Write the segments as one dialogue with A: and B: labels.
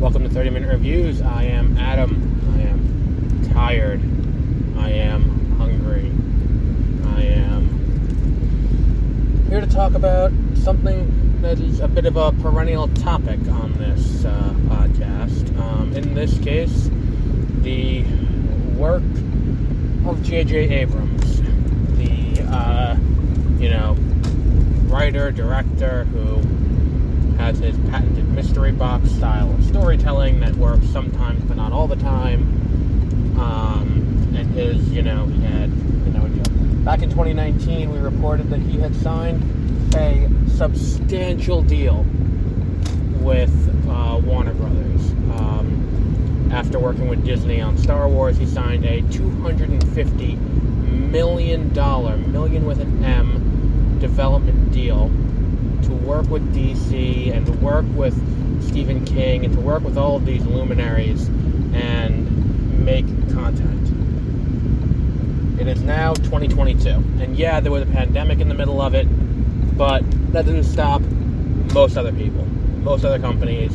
A: Welcome to 30-Minute Reviews. I am Adam. I am tired. I am hungry. I am here to talk about something that is a bit of a perennial topic on this podcast. In this case, the work of JJ Abrams, the writer, director who has his patented mystery box style of storytelling that works sometimes but not all the time. And his, he had, back in 2019 we reported that he had signed a substantial deal with Warner Brothers. After working with Disney on Star Wars, he signed a $250 million, million with an M, development deal to work with DC and to work with Stephen King and to work with all of these luminaries and make content. It is now 2022. And yeah, there was a pandemic in the middle of it, but that didn't stop most other people. Most other companies,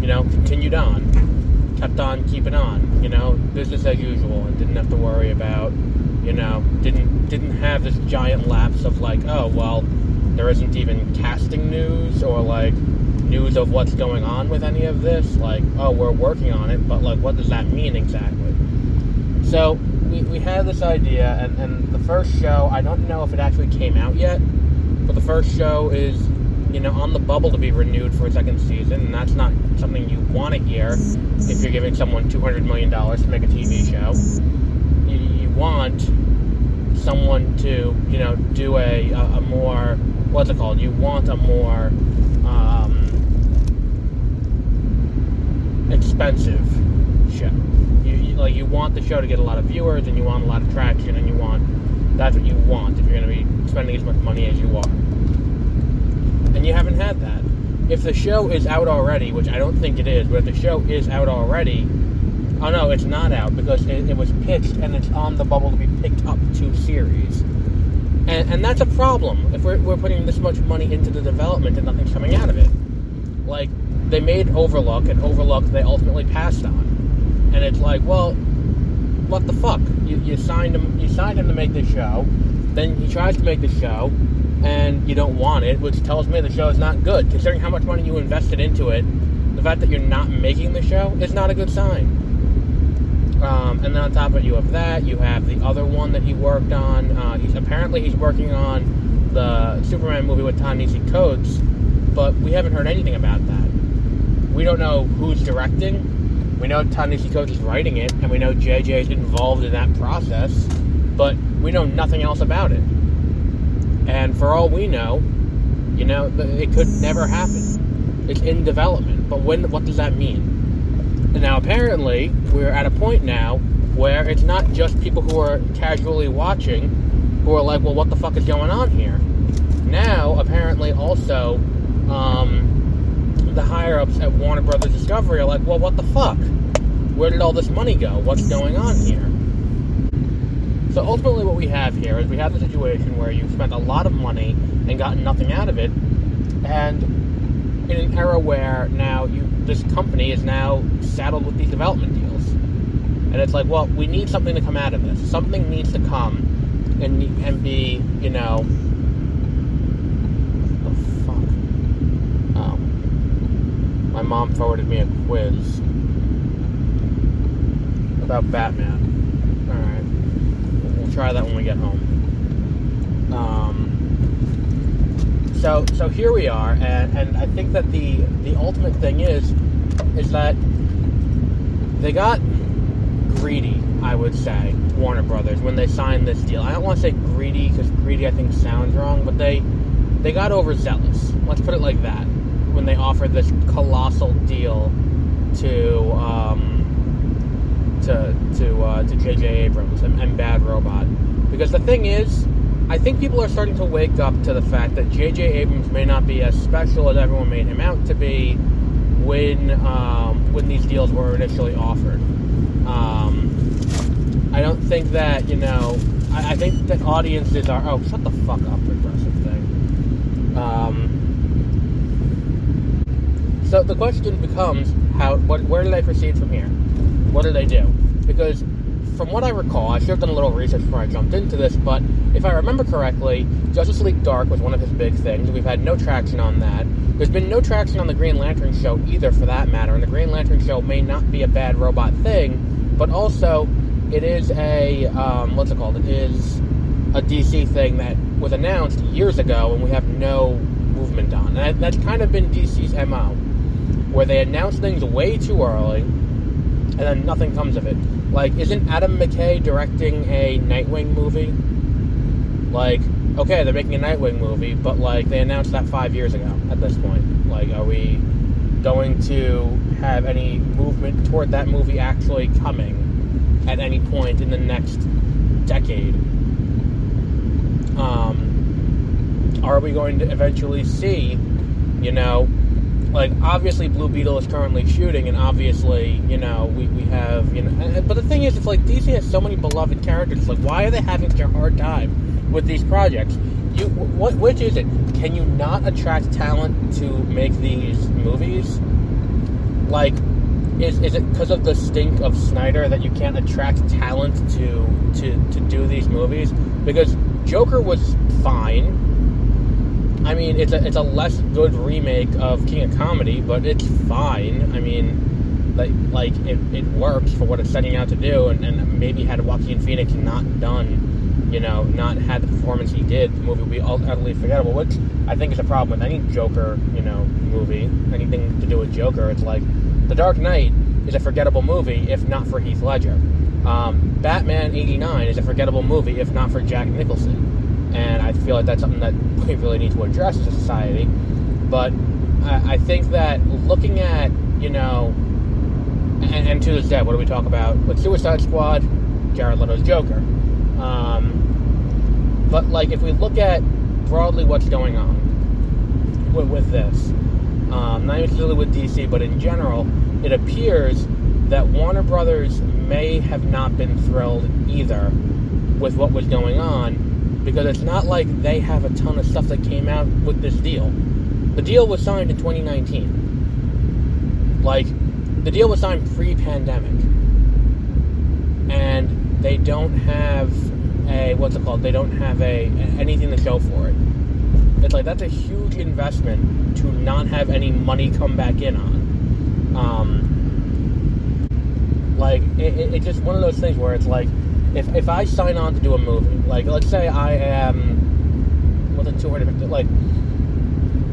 A: continued on. Kept on keeping on, business as usual, and didn't have to worry about, didn't have this giant lapse of like, oh, well, there isn't even casting news or like news of what's going on with any of this. Like, oh, we're working on it, but like, what does that mean exactly? So we had this idea, and the first show, I don't know if it actually came out yet, but the first show is, on the bubble to be renewed for a second season, and that's not something you want to hear if you're giving someone $200 million to make a TV show. You want someone to, do a more, what's it called? You want a more expensive show. You want the show to get a lot of viewers, and you want a lot of traction, and that's what you want if you're going to be spending as much money as you are. And you haven't had that. If the show is out already, which I don't think it is, but if the show is out already, oh no, it's not out because it was pitched and it's on the bubble to be picked up to series. And that's a problem if we're putting this much money into the development and nothing's coming out of it. Like, they made Overlook, and Overlook they ultimately passed on. And it's like, well, what the fuck? You signed him to make this show, then he tries to make the show, and you don't want it, which tells me the show is not good. Considering how much money you invested into it, the fact that you're not making the show is not a good sign. And then on top of it, you have that. You have the other one that he worked on. He's working on the Superman movie with Ta-Nehisi Coates, but we haven't heard anything about that. We don't know who's directing. We know Ta-Nehisi Coates is writing it, and we know JJ is involved in that process, but we know nothing else about it. And for all we know, it could never happen. It's in development. But what does that mean? And now apparently, we're at a point now where it's not just people who are casually watching who are like, well, what the fuck is going on here? Now, apparently also, the higher-ups at Warner Brothers Discovery are like, well, what the fuck? Where did all this money go? What's going on here? So ultimately what we have here is we have the situation where you've spent a lot of money and gotten nothing out of it, and in an era where now this company is now saddled with these development deals. And it's like, well, we need something to come out of this. Something needs to come and be, oh, fuck. Oh. My mom forwarded me a quiz about Batman. Alright. Try that when we get home. So here we are, and I think that the ultimate thing is that they got greedy, I would say, Warner Brothers, when they signed this deal. I don't want to say greedy, because greedy I think sounds wrong, but they got overzealous. Let's put it like that. When they offered this colossal deal to JJ Abrams and Bad Robot. Because the thing is, I think people are starting to wake up to the fact that JJ Abrams may not be as special as everyone made him out to be when these deals were initially offered. I don't think that, I think that audiences are... Oh, shut the fuck up, progressive thing. So the question becomes, where do they proceed from here? What do they do? Because from what I recall, I should have done a little research before I jumped into this, but if I remember correctly, Justice League Dark was one of his big things. We've had no traction on that. There's been no traction on the Green Lantern show either, for that matter, and the Green Lantern show may not be a bad robot thing, but also it is a, It is a DC thing that was announced years ago, and we have no movement on. And that's kind of been DC's MO, where they announce things way too early, and then nothing comes of it. Like, isn't Adam McKay directing a Nightwing movie? Like, okay, they're making a Nightwing movie, but, like, they announced that 5 years ago at this point. Like, are we going to have any movement toward that movie actually coming at any point in the next decade? Are we going to eventually see, like, obviously Blue Beetle is currently shooting, and obviously, we have, but the thing is, it's like, DC has so many beloved characters. It's like, why are they having such a hard time with these projects? Which is it? Can you not attract talent to make these movies? Like, is it because of the stink of Snyder that you can't attract talent to do these movies? Because Joker was fine. I mean, it's a less good remake of King of Comedy, but it's fine. I mean, like it works for what it's setting out to do, and maybe had Joaquin Phoenix not done, not had the performance he did, the movie would be utterly forgettable, which I think is a problem with any Joker, movie. Anything to do with Joker, it's like, The Dark Knight is a forgettable movie if not for Heath Ledger. Batman 89 is a forgettable movie if not for Jack Nicholson. And I feel like that's something that we really need to address as a society. But I think that looking at, and to this day, what do we talk about? With Suicide Squad, Jared Leto's Joker. But, like, if we look at broadly what's going on with this, not even specifically with DC, but in general, it appears that Warner Brothers may have not been thrilled either with what was going on, because it's not like they have a ton of stuff that came out with this deal. The deal was signed in 2019. Like, the deal was signed pre-pandemic. And they don't have they don't have anything to show for it. It's like, that's a huge investment to not have any money come back in on. It's just one of those things where it's like, if I sign on to do a movie, like, let's say I am,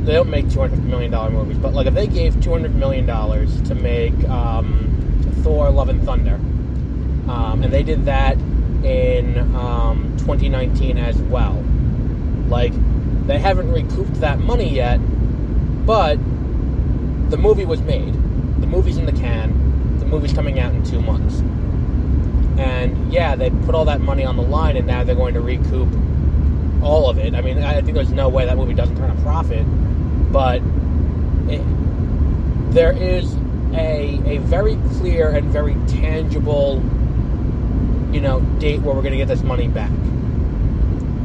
A: they don't make $250 million movies, but, like, if they gave $200 million to make Thor: Love and Thunder, and they did that in 2019 as well, like, they haven't recouped that money yet, but the movie was made. The movie's in the can. The movie's coming out in 2 months. And, yeah, they put all that money on the line, and now they're going to recoup all of it. I mean, I think there's no way that movie doesn't turn a profit, but there is a very clear and very tangible, date where we're going to get this money back.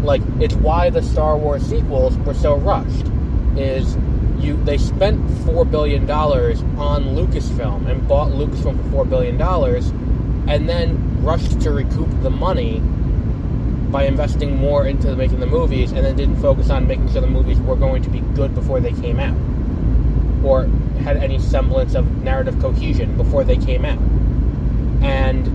A: Like, it's why the Star Wars sequels were so rushed. They spent $4 billion on Lucasfilm and bought Lucasfilm for $4 billion, and then rushed to recoup the money by investing more into making the movies, and then didn't focus on making sure the movies were going to be good before they came out, or had any semblance of narrative cohesion before they came out. And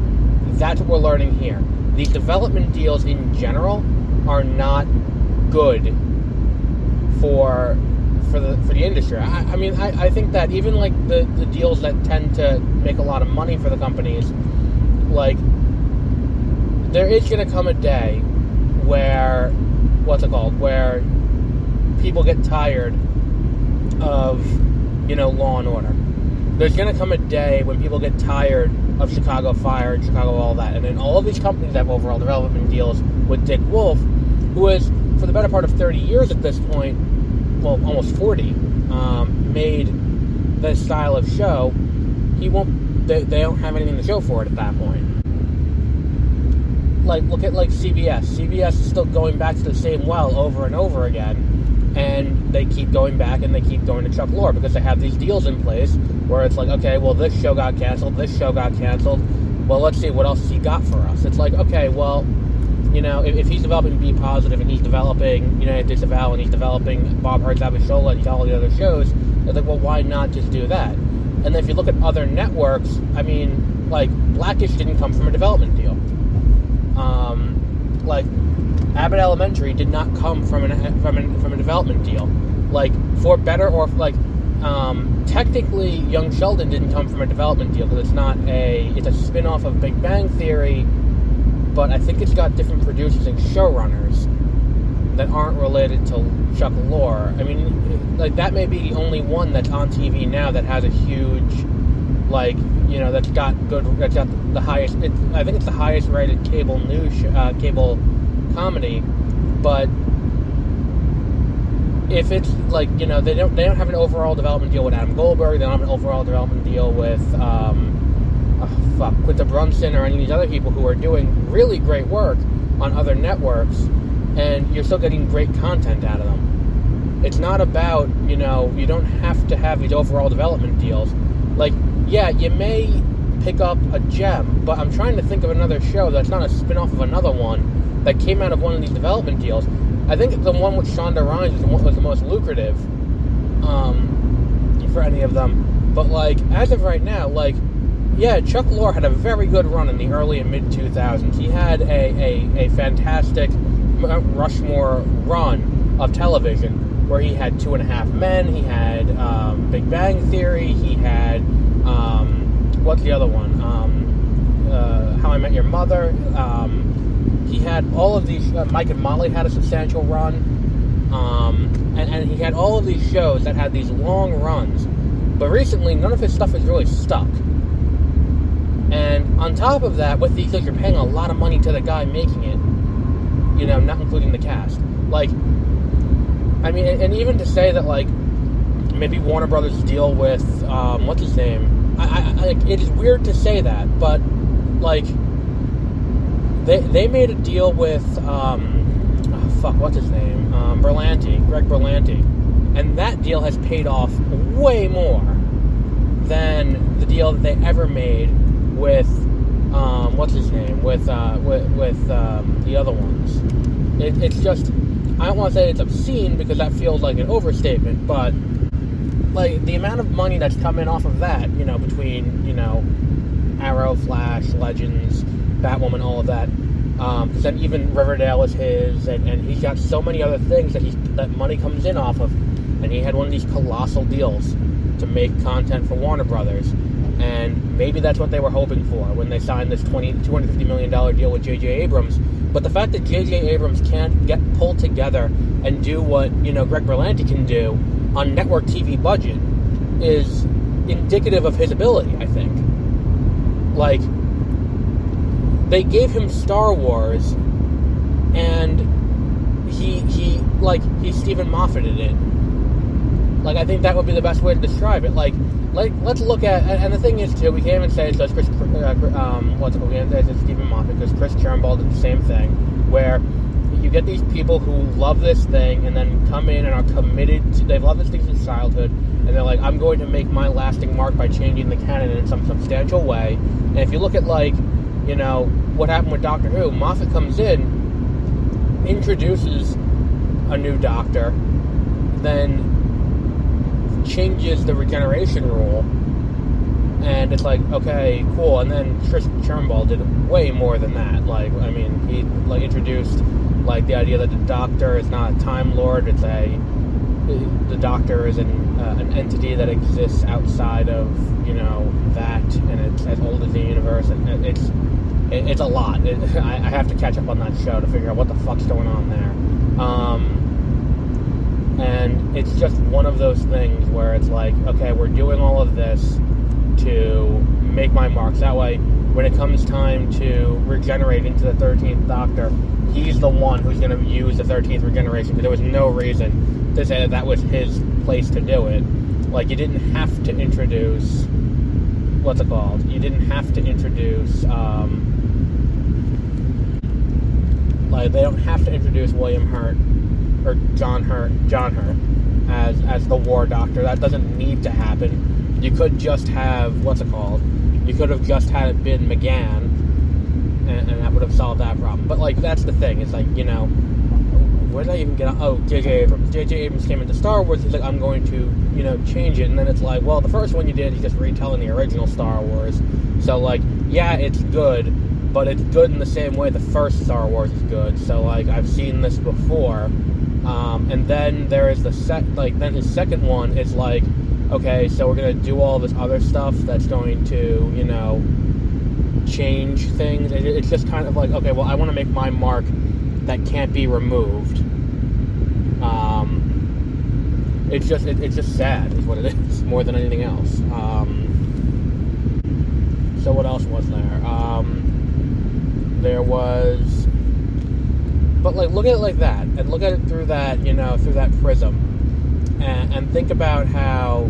A: that's what we're learning here. These development deals in general are not good for the industry. I think that even, like, the deals that tend to make a lot of money for the companies, like, there is going to come a day where, where people get tired of, Law and Order. There's going to come a day when people get tired of Chicago Fire and Chicago all that. And then all of these companies have overall development deals with Dick Wolf, who is, for the better part of 30 years at this point, well, almost 40, made this style of show. They don't have anything to show for it at that point. Like, look at, like, CBS. CBS is still going back to the same well over and over again, and they keep going back and they keep going to Chuck Lorre because they have these deals in place where it's like, okay, well, this show got canceled, well, let's see what else he got for us. It's like, okay, well, if he's developing Be Positive and he's developing United Disavow and he's developing Bob Heard's Abishola and all the other shows, it's like, well, why not just do that? And then if you look at other networks, I mean, like, Blackish didn't come from a development deal. Like, Abbott Elementary did not come from a development deal. Like, for better or, like, technically, Young Sheldon didn't come from a development deal because it's a spin-off of Big Bang Theory, but I think it's got different producers and showrunners that aren't related to Chuck Lorre. I mean, like, that may be the only one that's on TV now that has a huge, like, that's got the highest, I think it's the highest rated cable cable comedy, but if it's like, they don't have an overall development deal with Adam Goldberg, they don't have an overall development deal with Quinta Brunson or any of these other people who are doing really great work on other networks, and you're still getting great content out of them. It's not about, you don't have to have these overall development deals. Like, yeah, you may pick up a gem, but I'm trying to think of another show that's not a spin-off of another one that came out of one of these development deals. I think the one with Shonda Rhimes was the most lucrative for any of them. But, like, as of right now, like, yeah, Chuck Lorre had a very good run in the early and mid-2000s. He had a fantastic Rushmore run of television where he had 2.5 Men, he had Big Bang Theory, he had, what's the other one? How I Met Your Mother. He had all of these, Mike and Molly had a substantial run, and he had all of these shows that had these long runs, but recently none of his stuff has really stuck. And on top of that, with these, you're paying a lot of money to the guy making it, not including the cast. Like, I mean, and even to say that, like, maybe Warner Brothers deal with, what's his name? It is weird to say that, but, like, they made a deal with, what's his name? Greg Berlanti. And that deal has paid off way more than the deal that they ever made with, what's his name? With the other ones. It's just, I don't want to say it's obscene because that feels like an overstatement, but, like, the amount of money that's coming off of that, between, Arrow, Flash, Legends, Batwoman, all of that, because then even Riverdale is his, and he's got so many other things that money comes in off of, and he had one of these colossal deals to make content for Warner Brothers, and maybe that's what they were hoping for when they signed this $250 million deal with JJ Abrams. But the fact that JJ Abrams can't get pulled together and do what, Greg Berlanti can do on network TV budget is indicative of his ability, I think. Like, they gave him Star Wars, and he Stephen Moffated it. Like, I think that would be the best way to describe it. Like let's look at, and the thing is too, we can't even say it's Stephen Moffat, because Chris Turnbull did the same thing, where you get these people who love this thing and then come in and are committed to, they've loved this thing since childhood, and they're like, I'm going to make my lasting mark by changing the canon in some substantial way. And if you look at, like, what happened with Doctor Who, Moffat comes in, introduces a new Doctor, then changes the regeneration rule, and it's like, okay, cool. And then Chris Turnbull did way more than that. Like, I mean, he, like, introduced, like, the idea that the Doctor is not a Time Lord. It's the Doctor is an entity that exists outside of, that, and it's as old as the universe, and it's a lot. I have to catch up on that show to figure out what the fuck's going on there. And it's just one of those things where it's like, okay, we're doing all of this to make my marks. That way, when it comes time to regenerate into the 13th Doctor, he's the one who's going to use the 13th regeneration, because there was no reason to say that was his place to do it. Like, you didn't have to introduce, what's it called? You didn't have to introduce, they don't have to introduce William Hurt or John Hurt as the War Doctor. That doesn't need to happen. You could just have, you could have just had it been McGann, and that would have solved that problem. But, like, that's the thing. It's like, where did I even get on? Oh, JJ Abrams. JJ Abrams came into Star Wars. He's like, I'm going to, change it. And then it's like, well, the first one you did, he's just retelling the original Star Wars. So, like, yeah, it's good, but it's good in the same way the first Star Wars is good. So, like, I've seen this before. And then there is then his second one is like, okay, so we're going to do all this other stuff that's going to, change things. It's just kind of like, okay, well, I want to make my mark that can't be removed. It's just sad, is what it is, more than anything else. So what else was there? There was, but like, look at it like that, and look at it through that, through that prism, and think about how,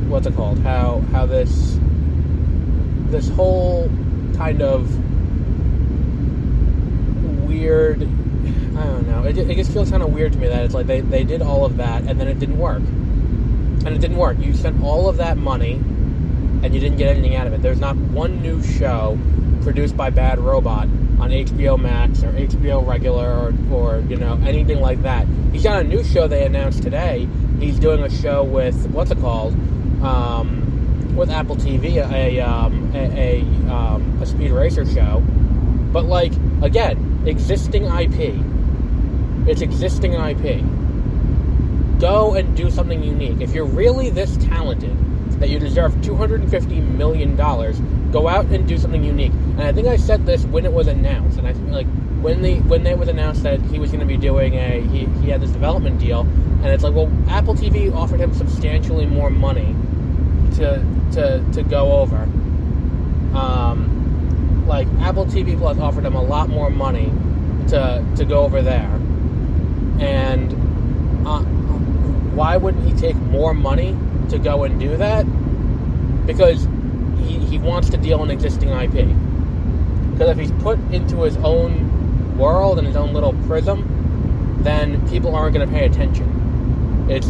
A: what's it called? How this whole kind of weird, I don't know, it just feels kind of weird to me that it's like they did all of that and then it didn't work. And it didn't work. You spent all of that money and you didn't get anything out of it. There's not one new show produced by Bad Robot on HBO Max or HBO Regular or anything like that. He's got a new show they announced today. He's doing a show with, what's it called? With Apple TV, a speed racer show. But, like, again, existing IP. It's existing IP. Go and do something unique. If you're really this talented that you deserve $250 million, go out and do something unique. And I think I said this when it was announced. And I think, like, when it was announced that he was going to be doing he had this development deal, and it's like, well, Apple TV offered him substantially more money to go over. Like, Apple TV Plus offered him a lot more money to go over there. And why wouldn't he take more money to go and do that? Because he wants to deal in existing IP. Because if he's put into his own world and his own little prism, then people aren't going to pay attention.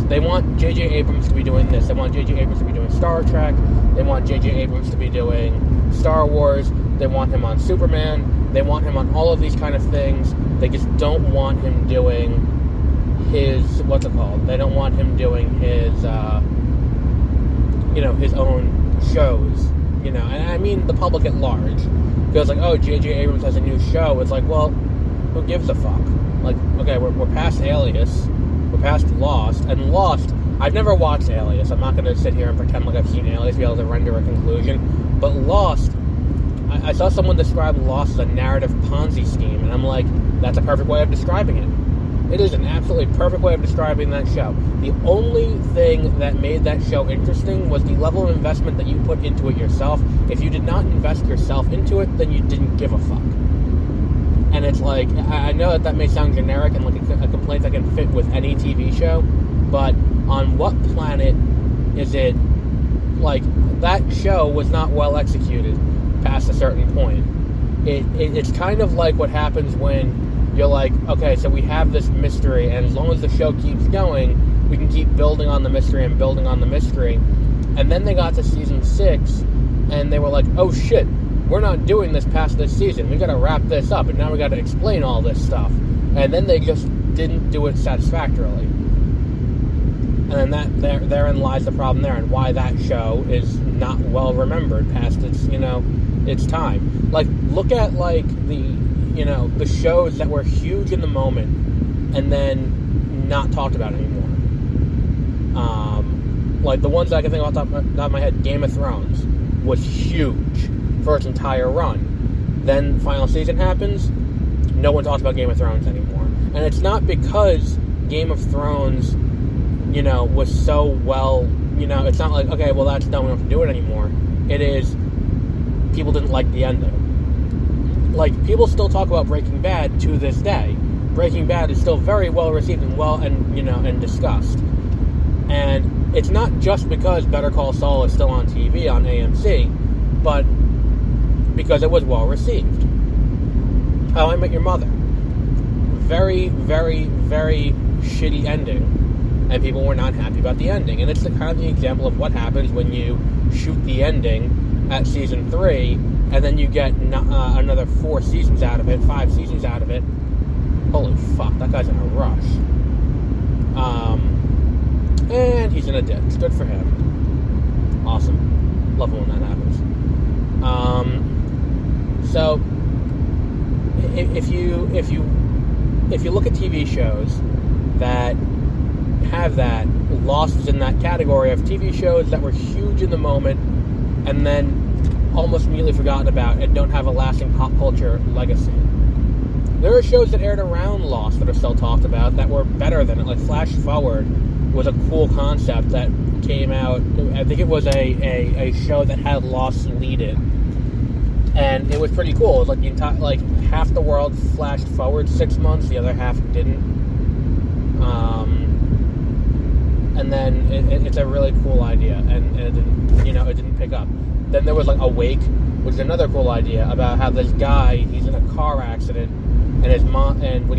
A: They want JJ Abrams to be doing this. They want JJ Abrams to be doing Star Trek. They want JJ Abrams to be doing Star Wars. They want him on Superman. They want him on all of these kind of things. They just don't want him doing his, what's it called? They don't want him doing his, his own shows. And I mean the public at large. Because, like, oh, JJ Abrams has a new show. It's like, well, who gives a fuck? Like, okay, we're past Alias. We're past Lost. And Lost, I've never watched Alias. I'm not going to sit here and pretend like I've seen Alias to be able to render a conclusion. But Lost, I saw someone describe Lost as a narrative Ponzi scheme. And I'm like, that's a perfect way of describing it. It is an absolutely perfect way of describing that show. The only thing that made that show interesting was the level of investment that you put into it yourself. If you did not invest yourself into it, then you didn't give a fuck. And it's like, I know that may sound generic and like a complaint that can fit with any TV show, but on what planet is it, like, that show was not well executed past a certain point. It's kind of like what happens when you're like, okay, so we have this mystery, and as long as the show keeps going, we can keep building on the mystery and building on the mystery. And then they got to season 6, and they were like, oh shit, we're not doing this past this season. We gotta wrap this up, and now we gotta explain all this stuff. And then they just didn't do it satisfactorily. And then therein lies the problem there, and why that show is not well remembered past its, its time. Like, look at, like, the shows that were huge in the moment and then not talked about anymore. Like, the ones that I can think off the top of my head, Game of Thrones was huge for its entire run. Then final season happens, no one talks about Game of Thrones anymore. And it's not because Game of Thrones, was so well, it's not like, okay, well, that's done, we don't have to do it anymore. It is, people didn't like the ending. Like, people still talk about Breaking Bad to this day. Breaking Bad is still very well received and and discussed. And it's not just because Better Call Saul is still on TV on AMC, but because it was well received. How I Met Your Mother. Very, very, very shitty ending. and people were not happy about the ending. And it's the kind of the example of what happens when you shoot the ending at season 3, and then you get another 4 seasons out of it, 5 seasons out of it. Holy fuck, that guy's in a rush. And he's in a ditch. Good for him. Awesome. Love it when that happens. So, if you look at TV shows that have that, Lost is in that category of TV shows that were huge in the moment and then almost immediately forgotten about and don't have a lasting pop culture legacy. There are shows that aired around Lost that are still talked about that were better than it, like Flash Forward was a cool concept that came out. I think it was a show that had Lost lead it, and it was pretty cool. It was like half the world flashed forward 6 months, the other half didn't. And then it's a really cool idea, and it didn't pick up. Then there was like Awake, which is another cool idea about how this guy, he's in a car accident, and his mom, and when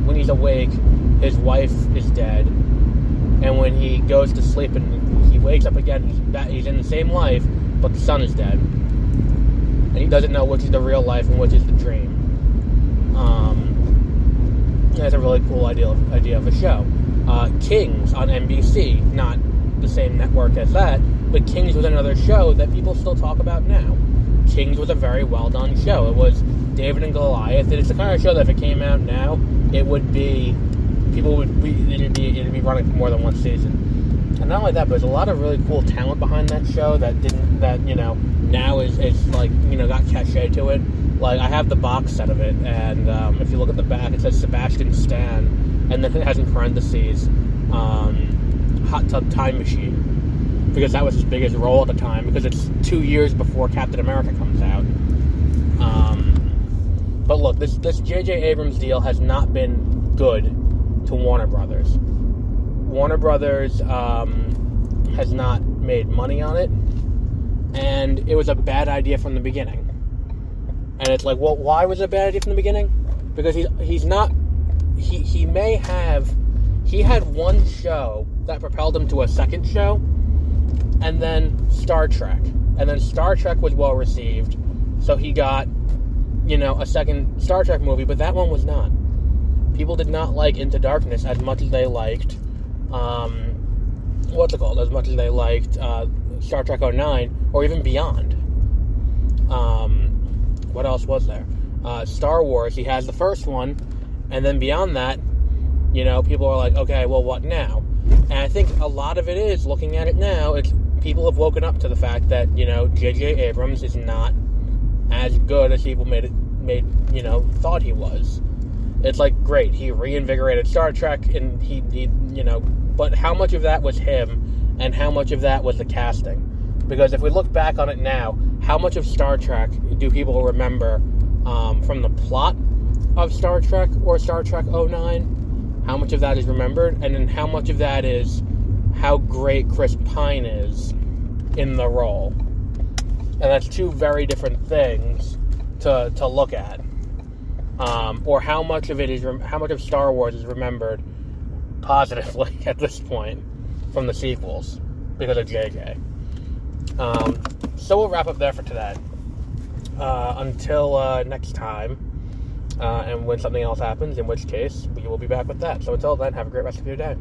A: when he's awake, his wife is dead, and when he goes to sleep and he wakes up again, he's in the same life, but the son is dead, and he doesn't know which is the real life and which is the dream. That's a really cool idea of a show. Kings on NBC, not the same network as that, but Kings was another show that people still talk about now. Kings was a very well done show. It was David and Goliath, and it's the kind of show that if it came out now, it'd be running for more than one season. And not only that, but there's a lot of really cool talent behind that show that now is like, got cachet to it. Like, I have the box set of it, and if you look at the back, it says Sebastian Stan, and then it has in parentheses Hot Tub Time Machine, because that was his biggest role at the time, because it's 2 years before Captain America comes out. But look, this JJ Abrams deal has not been good to Warner Brothers. Warner Brothers has not made money on it, and it was a bad idea from the beginning. And it's like, well, why was it a bad idea from the beginning? Because he had one show that propelled him to a second show, and then Star Trek. And then Star Trek was well received, so he got, a second Star Trek movie, but that one was not. People did not like Into Darkness as much as they liked, as much as they liked Star Trek 09, or even Beyond. What else was there? Star Wars, he has the first one, and then beyond that, people are like, okay, well, what now? And I think a lot of it is, looking at it now, it's people have woken up to the fact that, JJ Abrams is not as good as people thought he was. It's like, great, he reinvigorated Star Trek, and he but how much of that was him, and how much of that was the casting? Because if we look back on it now, how much of Star Trek do people remember from the plot of Star Trek or Star Trek 09? How much of that is remembered? And then how much of that is how great Chris Pine is in the role? And that's two very different things to look at. Or how much of Star Wars is remembered positively at this point from the sequels because of JJ. So we'll wrap up there for today. Until next time, and when something else happens, in which case we will be back with that. So until then, have a great rest of your day.